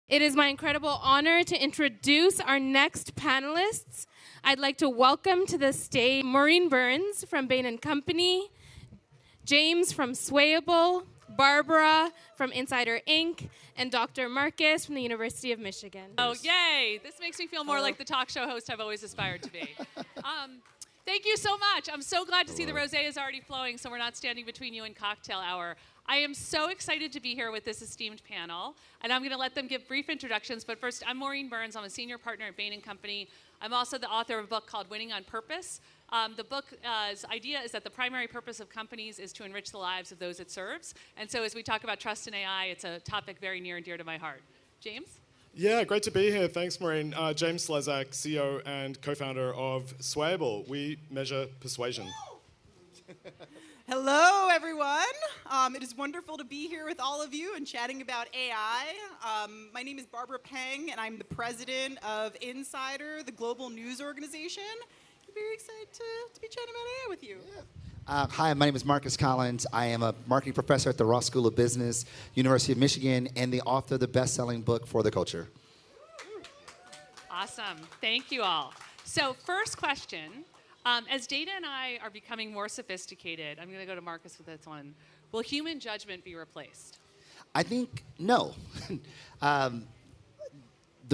It is my incredible honor to introduce our next panelists. I'd like to welcome to the stage Maureen Burns from Bain & Company, James from Swayable, Barbara from Insider Inc., and Dr. Marcus from the University of Michigan. Oh, yay! This makes me feel more like the talk show host I've always aspired to be. Thank you so much. I'm so glad to see the rosé is already flowing, so we're not standing between you and cocktail hour. I am so excited to be here with this esteemed panel, and I'm going to let them give brief introductions. But first, I'm Maureen Burns. I'm a senior partner at Bain & Company. I'm also the author of a book called Winning on Purpose. The book's idea is that the primary purpose of companies is to enrich the lives of those it serves. And so as we talk about trust in AI, it's a topic very near and dear to my heart. James? Yeah, great to be here. Thanks, Maureen. James Slezak, CEO and co-founder of Swayable. We measure persuasion. Hello, everyone. It is wonderful to be here with all of you and chatting about AI. My name is Barbara Peng, and I'm the president of Insider, the global news organization. I'm very excited to be chatting about AI with you. Yeah. Hi, my name is Marcus Collins. I am a marketing professor at the Ross School of Business, University of Michigan, and the author of the best-selling book, For the Culture. Awesome. Thank you all. So first question. As data and I are becoming more sophisticated, I'm going to go to Marcus with this one. Will human judgment be replaced? I think no. The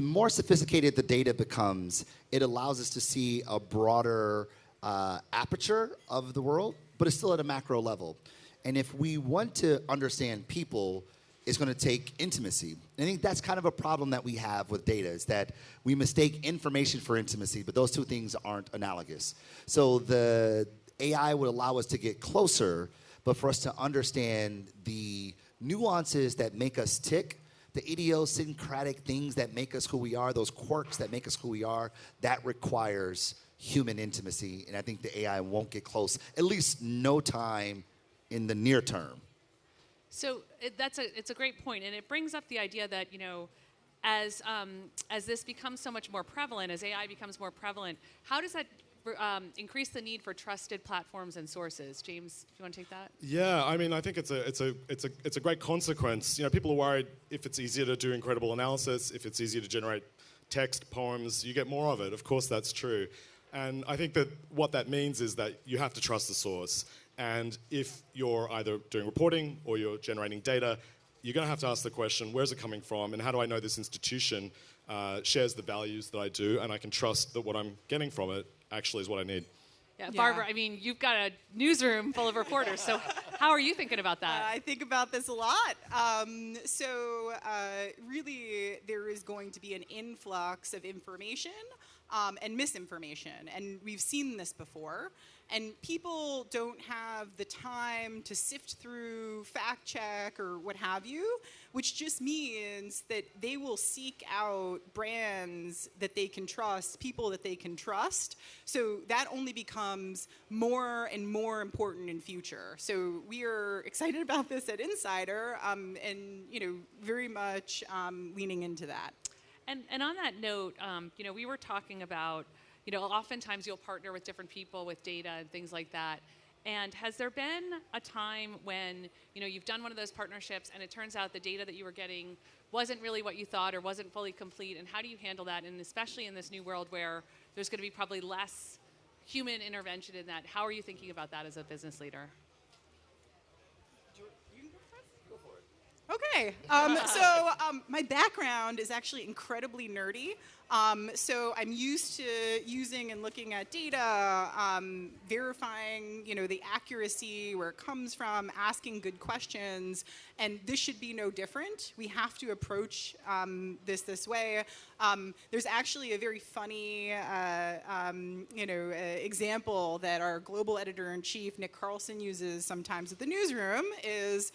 more sophisticated the data becomes, it allows us to see a broader aperture of the world, but it's still at a macro level. And if we want to understand people, it's going to take intimacy. And I think that's kind of a problem that we have with data, is that we mistake information for intimacy, but those two things aren't analogous. So the AI would allow us to get closer, but for us to understand the nuances that make us tick, the idiosyncratic things that make us who we are, those quirks that make us who we are, that requires human intimacy. And I think the AI won't get close, at least no time in the near term. So it's a great point, and it brings up the idea that, you know, as this becomes so much more prevalent, as AI becomes more prevalent, how does that increase the need for trusted platforms and sources? James, do you want to take that? Yeah, I mean, I think it's a great consequence. You know, people are worried if it's easier to do incredible analysis, if it's easier to generate text, poems, you get more of it. Of course, that's true. And I think that what that means is that you have to trust the source. And if you're either doing reporting or you're generating data, you're going to have to ask the question, where's it coming from, and how do I know this institution shares the values that I do, and I can trust that what I'm getting from it actually is what I need. Yeah, Barbara, I mean, you've got a newsroom full of reporters, so how are you thinking about that? I think about this a lot. Really, there is going to be an influx of information and misinformation, and we've seen this before. And people don't have the time to sift through, fact check, or what have you, which just means that they will seek out brands that they can trust, people that they can trust. So that only becomes more and more important in future. So we are excited about this at Insider, and very much leaning into that. And on that note, we were talking about, oftentimes you'll partner with different people with data and things like that. And has there been a time when, you've done one of those partnerships and it turns out the data that you were getting wasn't really what you thought or wasn't fully complete? And how do you handle that? And especially in this new world where there's going to be probably less human intervention in that, how are you thinking about that as a business leader? Okay, my background is actually incredibly nerdy. So I'm used to using and looking at data, verifying, the accuracy, where it comes from, asking good questions, and this should be no different. We have to approach this way. There's actually a very funny, example that our global editor-in-chief, Nick Carlson, uses sometimes at the newsroom is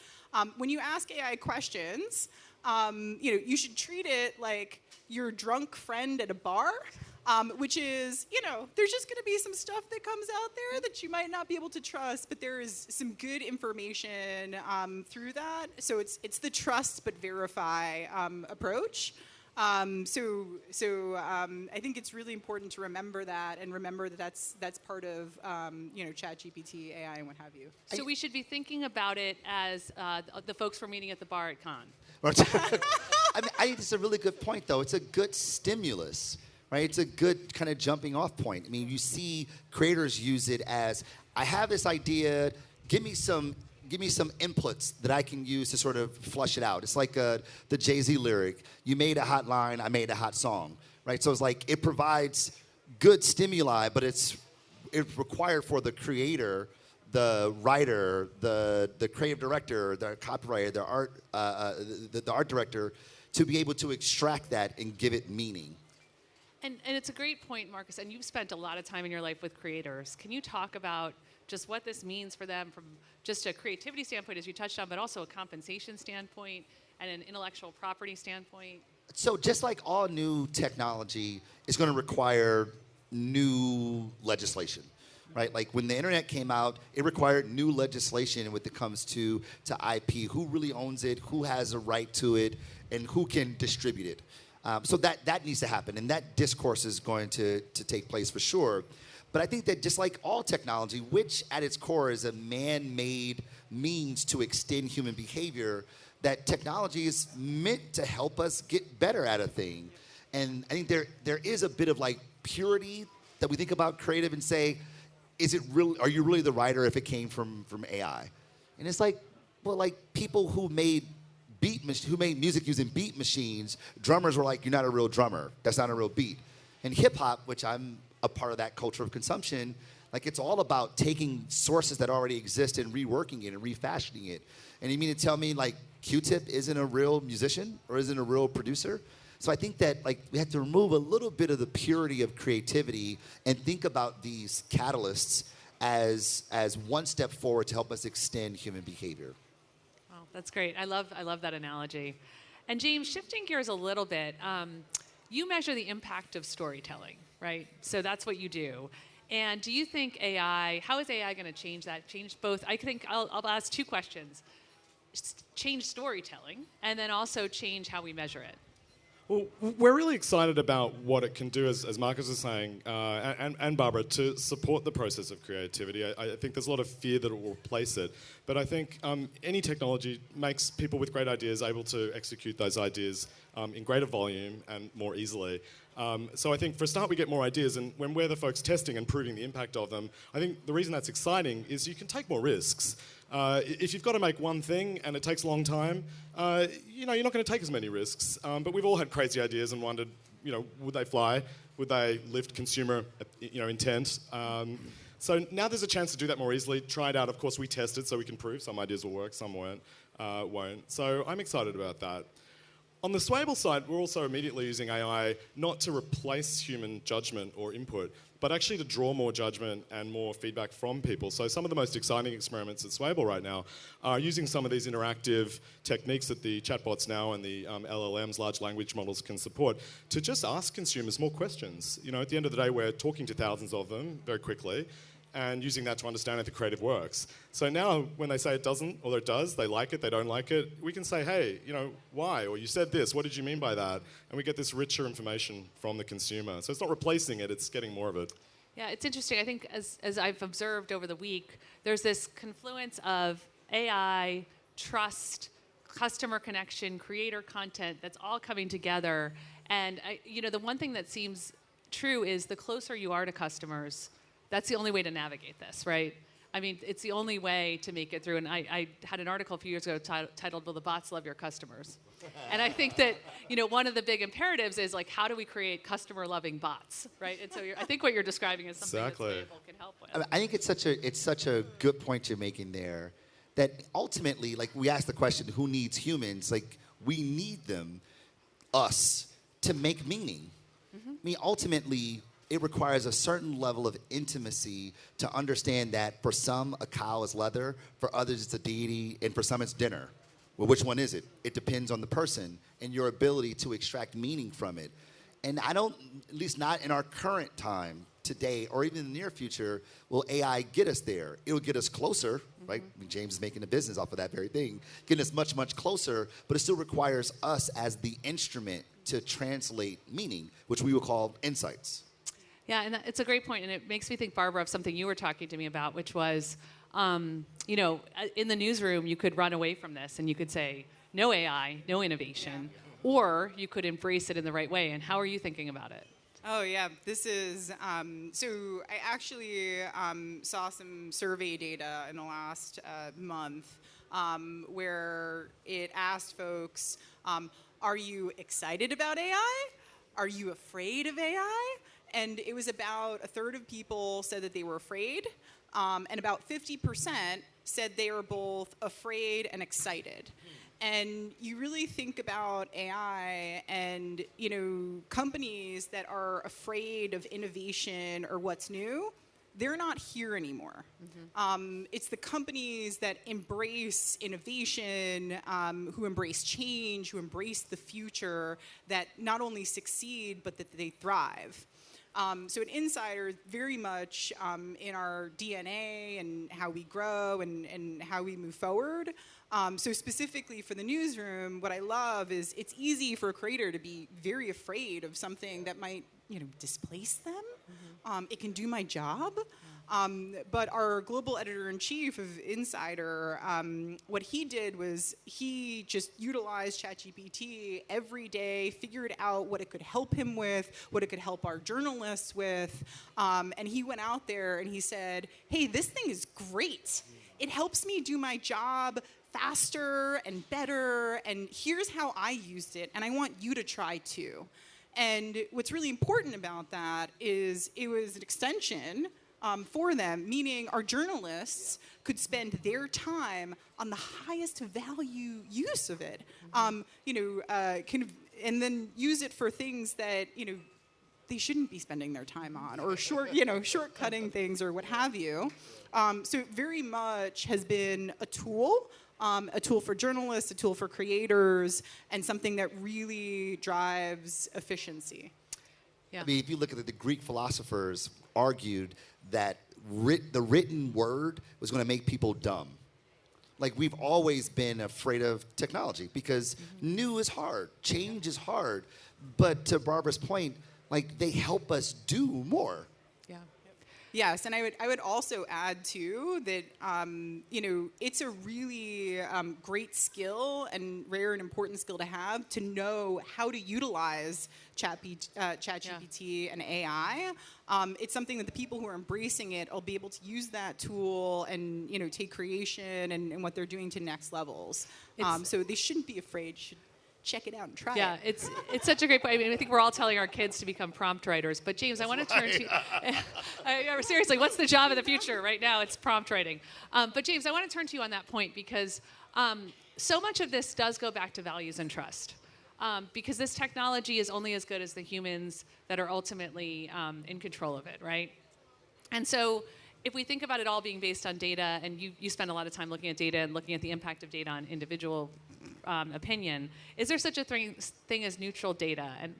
when you ask AI questions, you should treat it like your drunk friend at a bar, which is, there's just going to be some stuff that comes out there that you might not be able to trust, but there is some good information through that. So it's the trust but verify approach. I think it's really important to remember that, and remember that that's part of ChatGPT, AI, and what have you. So we should be thinking about it as the folks we're meeting at the bar at Cannes. I mean, I think it's a really good point, though. It's a good stimulus, right? It's a good kind of jumping off point. I mean, you see creators use it as, I have this idea, give me some inputs that I can use to sort of flush it out. It's like the Jay-Z lyric, you made a hot line, I made a hot song, right? So it's like it provides good stimuli, but it's required for the creator, the writer, the creative director, the copywriter, the art director, to be able to extract that and give it meaning. And it's a great point, Marcus, and you've spent a lot of time in your life with creators. Can you talk about just what this means for them from just a creativity standpoint, as you touched on, but also a compensation standpoint and an intellectual property standpoint? So just like all new technology is going to require new legislation, right? Like when the internet came out, it required new legislation when it comes to IP, who really owns it, who has a right to it, and who can distribute it. So that needs to happen, and that discourse is going to take place for sure. But I think that just like all technology, which at its core is a man-made means to extend human behavior, that technology is meant to help us get better at a thing. And I think there is a bit of like purity that we think about creative and say, are you really the writer if it came from AI? And it's like, well, like people who made music using beat machines, drummers were like, you're not a real drummer. That's not a real beat. And hip hop, which I'm a part of that culture of consumption, like it's all about taking sources that already exist and reworking it and refashioning it. And you mean to tell me like Q-Tip isn't a real musician or isn't a real producer? So I think that like we have to remove a little bit of the purity of creativity and think about these catalysts as one step forward to help us extend human behavior. Oh, that's great. I love that analogy. And James, shifting gears a little bit, you measure the impact of storytelling, right? So that's what you do. And do you think how is AI going to change that? Change both, I think I'll ask two questions. Change storytelling, and then also change how we measure it. Well, we're really excited about what it can do, as Marcus was saying, and Barbara, to support the process of creativity. I think there's a lot of fear that it will replace it. But I think any technology makes people with great ideas able to execute those ideas in greater volume and more easily. So I think for a start we get more ideas, and when we're the folks testing and proving the impact of them, I think the reason that's exciting is you can take more risks. If you've got to make one thing and it takes a long time, you're not going to take as many risks. But we've all had crazy ideas and wondered, would they fly? Would they lift consumer, intent? So now there's a chance to do that more easily. Try it out. Of course, we tested so we can prove some ideas will work, some won't. So I'm excited about that. On the Swayable side, we're also immediately using AI not to replace human judgment or input, but actually to draw more judgment and more feedback from people. So some of the most exciting experiments at Swayable right now are using some of these interactive techniques that the chatbots now and the LLMs, large language models, can support to just ask consumers more questions. At the end of the day, we're talking to thousands of them very quickly and using that to understand how the creative works. So now when they say it doesn't, or it does, they like it, they don't like it, we can say, hey, why? Or you said this, what did you mean by that? And we get this richer information from the consumer. So it's not replacing it, it's getting more of it. Yeah, it's interesting. I think as I've observed over the week, there's this confluence of AI, trust, customer connection, creator content that's all coming together. And the one thing that seems true is the closer you are to customers, that's the only way to navigate this, right? I mean, it's the only way to make it through. And I had an article a few years ago titled, Will the Bots Love Your Customers? And I think that, one of the big imperatives is, like, how do we create customer-loving bots, right? And so I think what you're describing is something that Swayable can help with. I think it's such a good point you're making there, that ultimately, like, we ask the question, who needs humans? Like, we need them, us, to make meaning. Mm-hmm. I mean, ultimately, it requires a certain level of intimacy to understand that for some, a cow is leather, for others, it's a deity, and for some, it's dinner. Well, which one is it? It depends on the person and your ability to extract meaning from it. And I don't, at least not in our current time, today, or even in the near future, will AI get us there. It'll get us closer, right? I mean, James is making a business off of that very thing, getting us much, much closer, but it still requires us as the instrument to translate meaning, which we will call insights. Yeah, and it's a great point, and it makes me think, Barbara, of something you were talking to me about, which was, in the newsroom, you could run away from this, and you could say, no AI, no innovation, or you could embrace it in the right way. And how are you thinking about it? Oh yeah, this is, so I actually saw some survey data in the last month where it asked folks, are you excited about AI? Are you afraid of AI? And it was about a third of people said that they were afraid, and about 50% said they were both afraid and excited. And you really think about AI and, companies that are afraid of innovation or what's new, they're not here anymore. It's the companies that embrace innovation, who embrace change, who embrace the future, that not only succeed, but that they thrive. So at Insider, very much in our DNA and how we grow and how we move forward. So specifically for the newsroom, what I love is it's easy for a creator to be very afraid of something that might, displace them. It can do my job. But our global editor-in-chief of Insider, what he did was he just utilized ChatGPT every day, figured out what it could help him with, what it could help our journalists with, and he went out there and he said, hey, this thing is great. It helps me do my job faster and better, and here's how I used it, and I want you to try too. And what's really important about that is it was an extension for them, meaning our journalists could spend their time on the highest value use of it, and then use it for things that, they shouldn't be spending their time on, or shortcutting things or what have you. So it very much has been a tool for journalists, a tool for creators, and something that really drives efficiency. Yeah. I mean, if you look at it, the Greek philosophers argued that the written word was going to make people dumb. Like, we've always been afraid of technology because new is hard, change is hard. But to Barbara's point, like, they help us do more. Yeah. Yes, and I would also add too that it's a really great skill and rare and important skill to have, to know how to utilize ChatGPT and AI. It's something that the people who are embracing it will be able to use that tool and take creation and what they're doing to next levels. So they shouldn't be afraid. Should check it out and try it. Yeah, it's such a great point. I mean, I think we're all telling our kids to become prompt writers. But James, I want to turn to you. Seriously, what's the job of the future? Right now, it's prompt writing. But James, I want to turn to you on that point because so much of this does go back to values and trust. Because this technology is only as good as the humans that are ultimately in control of it, right? And so if we think about it all being based on data, and you spend a lot of time looking at data and looking at the impact of data on individual opinion, is there such a thing as neutral data? And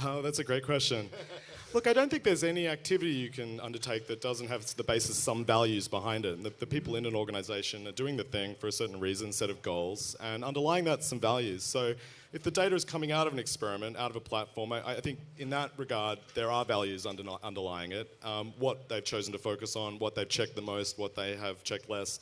oh, that's a great question. Look, I don't think there's any activity you can undertake that doesn't have the basis some values behind it. The people in an organization are doing the thing for a certain reason, set of goals, and underlying that some values. So if the data is coming out of an experiment, out of a platform, I think in that regard there are values underlying it. What they've chosen to focus on, what they've checked the most, what they have checked less.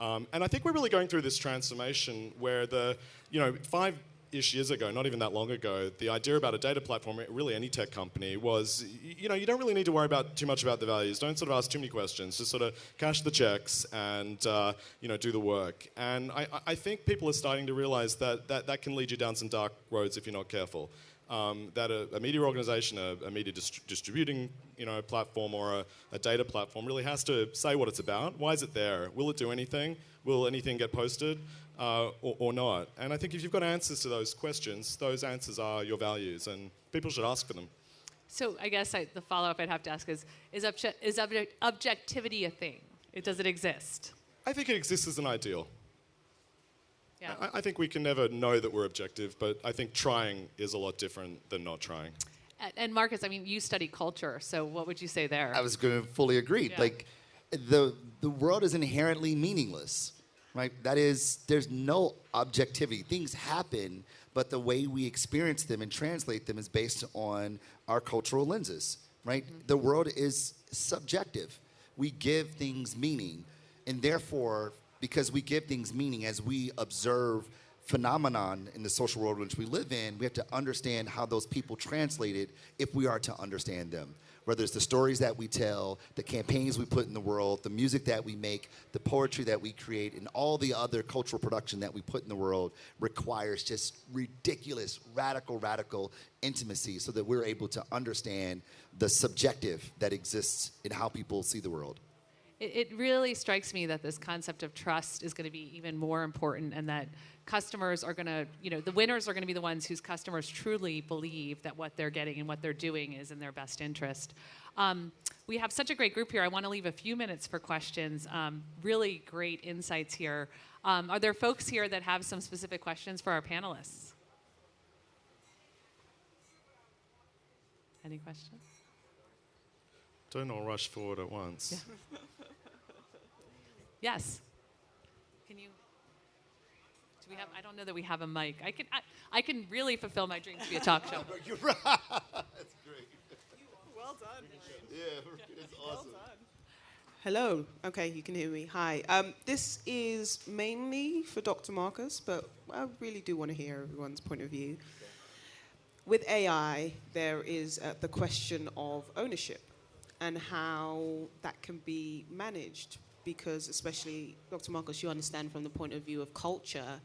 And I think we're really going through this transformation where 5-ish years ago, not even that long ago, the idea about a data platform, really any tech company, was, you don't really need to worry too much about the values. Don't sort of ask too many questions. Just sort of cash the checks and, do the work. And I think people are starting to realize that can lead you down some dark roads if you're not careful. That a media organization, a media distributing platform or a data platform really has to say what it's about. Why is it there? Will it do anything? Will anything get posted or not? And I think if you've got answers to those questions, those answers are your values, and people should ask for them. so I guess the follow-up I'd have to ask is objectivity a thing? Does it exist? I think it exists as an ideal. Yeah. I think we can never know that we're objective, but I think trying is a lot different than not trying. And Marcus, I mean, you study culture, so what would you say there? I was going to fully agree. Yeah. Like, the world is inherently meaningless, right? That is, there's no objectivity. Things happen, but the way we experience them and translate them is based on our cultural lenses, right? Mm-hmm. The world is subjective. We give things meaning, and therefore, because we give things meaning as we observe phenomenon in the social world in which we live in, we have to understand how those people translate it if we are to understand them. Whether it's the stories that we tell, the campaigns we put in the world, the music that we make, the poetry that we create, and all the other cultural production that we put in the world requires just ridiculous, radical intimacy so that we're able to understand the subjective that exists in how people see the world. It really strikes me that this concept of trust is going to be even more important, and that customers are going to, the winners are going to be the ones whose customers truly believe that what they're getting and what they're doing is in their best interest. We have such a great group here. I want to leave a few minutes for questions. Really great insights here. Are there folks here that have some specific questions for our panelists? Any questions? Don't all rush forward at once. Yeah. Yes. Can you? Do we have? I don't know that we have a mic. I can really fulfill my dream to be a talk show. You're right. That's great. Well done. Yeah, it's awesome. Well done. Hello. Okay, you can hear me. Hi. This is mainly for Dr. Marcus, but I really do want to hear everyone's point of view. With AI, there is the question of ownership and how that can be managed. Because especially, Dr. Marcus, you understand from the point of view of culture,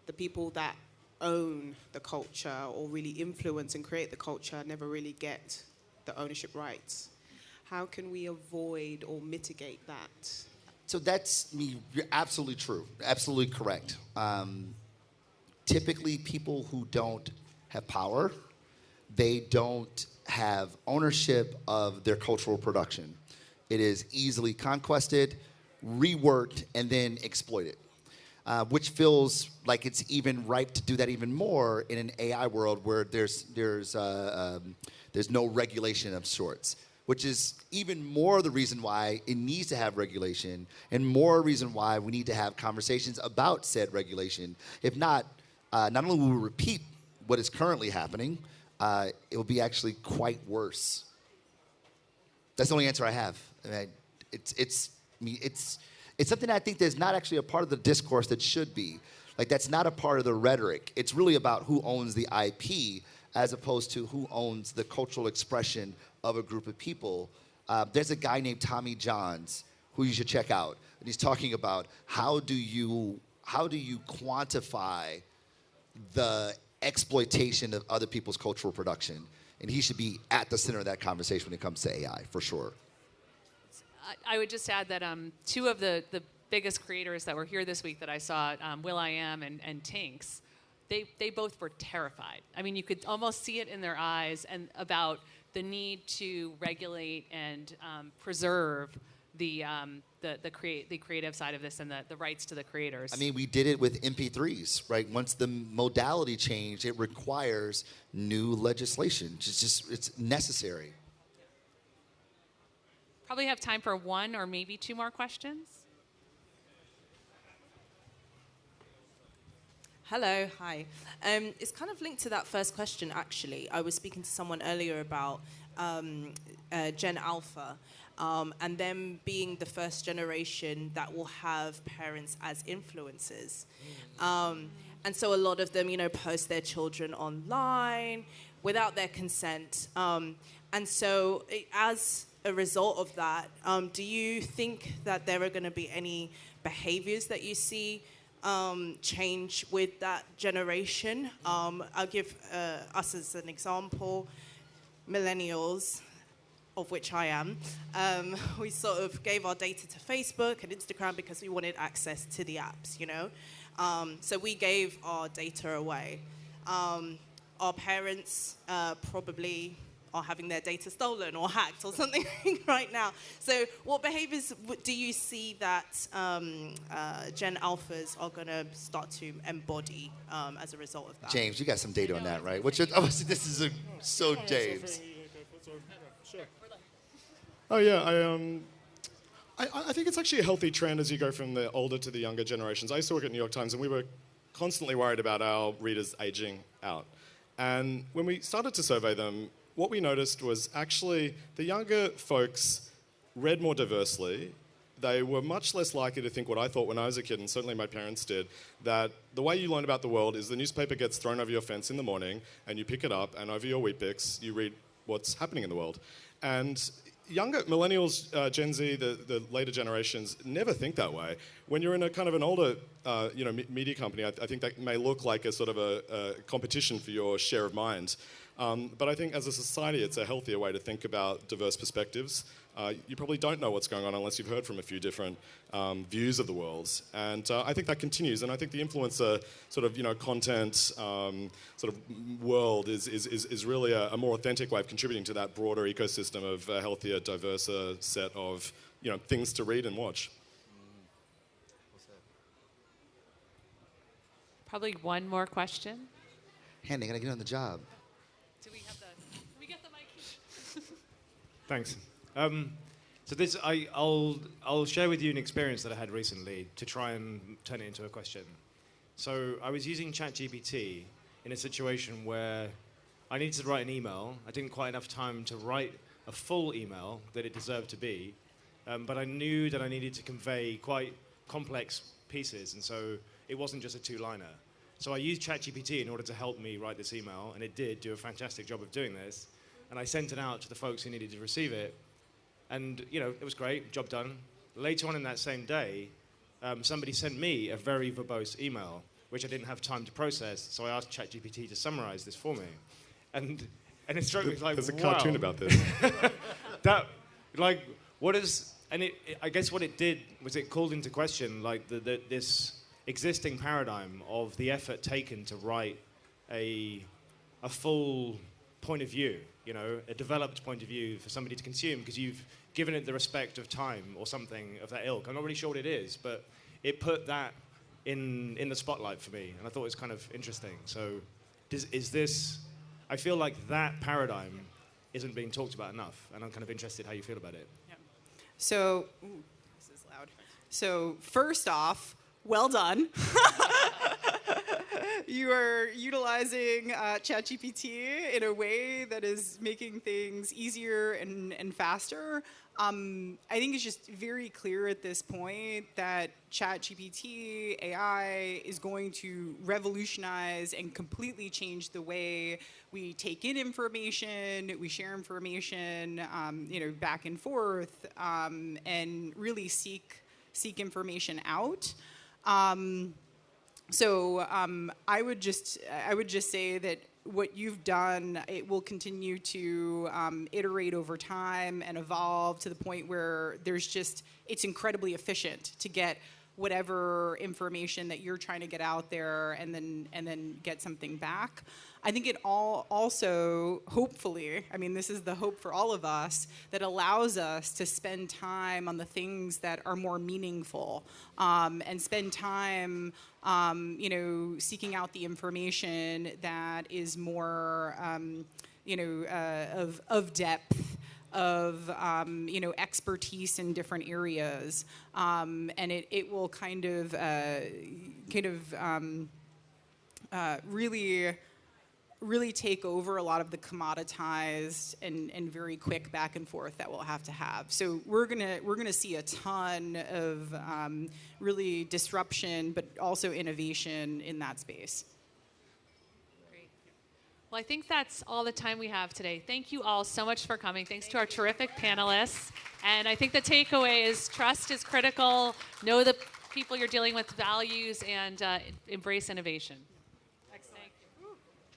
the people that own the culture or really influence and create the culture never really get the ownership rights. How can we avoid or mitigate that? So you're absolutely true, absolutely correct. Typically, people who don't have power, they don't have ownership of their cultural production. It is easily conquested, reworked, and then exploited, which feels like it's even ripe to do that even more in an AI world where there's no regulation of sorts, which is even more the reason why it needs to have regulation and more reason why we need to have conversations about said regulation. If not, not only will we repeat what is currently happening, it will be actually quite worse. That's the only answer I have. I mean, it's something I think that's not actually a part of the discourse that should be. Like, that's not a part of the rhetoric. It's really about who owns the IP as opposed to who owns the cultural expression of a group of people. There's a guy named Tommy Johns who you should check out. And he's talking about how do you quantify the exploitation of other people's cultural production. And he should be at the center of that conversation when it comes to AI, for sure. I would just add that two of the biggest creators that were here this week that I saw, will.i.am and Tinks, they both were terrified. I mean, you could almost see it in their eyes and about the need to regulate and preserve the creative side of this and the rights to the creators. I mean, we did it with MP3s, right? Once the modality changed, it requires new legislation. It's necessary. Probably have time for one or maybe two more questions. Hello, hi. It's kind of linked to that first question, actually. I was speaking to someone earlier about Gen Alpha and them being the first generation that will have parents as influencers. And so a lot of them, post their children online without their consent. And so as a result of that, do you think that there are going to be any behaviors that you see change with that generation? I'll give us as an example, millennials, of which I am. We sort of gave our data to Facebook and Instagram because we wanted access to the apps, So we gave our data away. Our parents probably are having their data stolen or hacked or something right now. So what behaviors do you see that Gen Alphas are going to start to embody as a result of that? James, you got some data on that, right? Obviously, this is so James. Oh yeah, I think it's actually a healthy trend as you go from the older to the younger generations. I used to work at New York Times, and we were constantly worried about our readers aging out. And when we started to survey them, what we noticed was actually the younger folks read more diversely. they were much less likely to think what I thought when I was a kid, and certainly my parents did, that the way you learn about the world is the newspaper gets thrown over your fence in the morning, and you pick it up, and over your Weet-Bix, you read what's happening in the world. And younger millennials, Gen Z, the later generations, never think that way. When you're in a kind of an older media company, I think that may look like a sort of a competition for your share of mind. But I think as a society, it's a healthier way to think about diverse perspectives. You probably don't know what's going on unless you've heard from a few different views of the world. And I think that continues. And I think the influencer sort of, content sort of world is really a more authentic way of contributing to that broader ecosystem of a healthier, diverser set of, things to read and watch. Probably one more question. Handy, gotta get on the job. Can we get the mic? Thanks. So this, I'll share with you an experience that I had recently to try and turn it into a question. So I was using ChatGPT in a situation where I needed to write an email. I didn't quite enough time to write a full email that it deserved to be, but I knew that I needed to convey quite complex pieces, and so it wasn't just a two-liner. So I used ChatGPT in order to help me write this email, and it did do a fantastic job of doing this. And I sent it out to the folks who needed to receive it. And, it was great, job done. Later on in that same day, somebody sent me a very verbose email, which I didn't have time to process, so I asked ChatGPT to summarize this for me. And it struck me like, There's a wow. cartoon about this. I guess what it did was it called into question, this existing paradigm of the effort taken to write a full point of view, a developed point of view for somebody to consume, because you've given it the respect of time or something of that ilk. I'm not really sure what it is, but it put that in the spotlight for me, and I thought it was kind of interesting. So I feel like that paradigm isn't being talked about enough, and I'm kind of interested how you feel about it. Yeah. So, this is loud. So first off, well done. You are utilizing ChatGPT in a way that is making things easier and faster. I think it's just very clear at this point that ChatGPT, AI, is going to revolutionize and completely change the way we take in information, we share information, back and forth, and really seek information out. So I would just say that what you've done, it will continue to iterate over time and evolve to the point where it's incredibly efficient to get whatever information that you're trying to get out there and then get something back. I think it all also, hopefully, this is the hope for all of us, that allows us to spend time on the things that are more meaningful, and spend time, seeking out the information that is more, of depth, of expertise in different areas, and it will kind of really take over a lot of the commoditized and very quick back and forth that we'll have to have. So we're gonna see a ton of really disruption, but also innovation in that space. Great. Well, I think that's all the time we have today. Thank you all so much for coming. Thanks to our terrific panelists. And I think the takeaway is trust is critical. Know the people you're dealing with, values, and embrace innovation.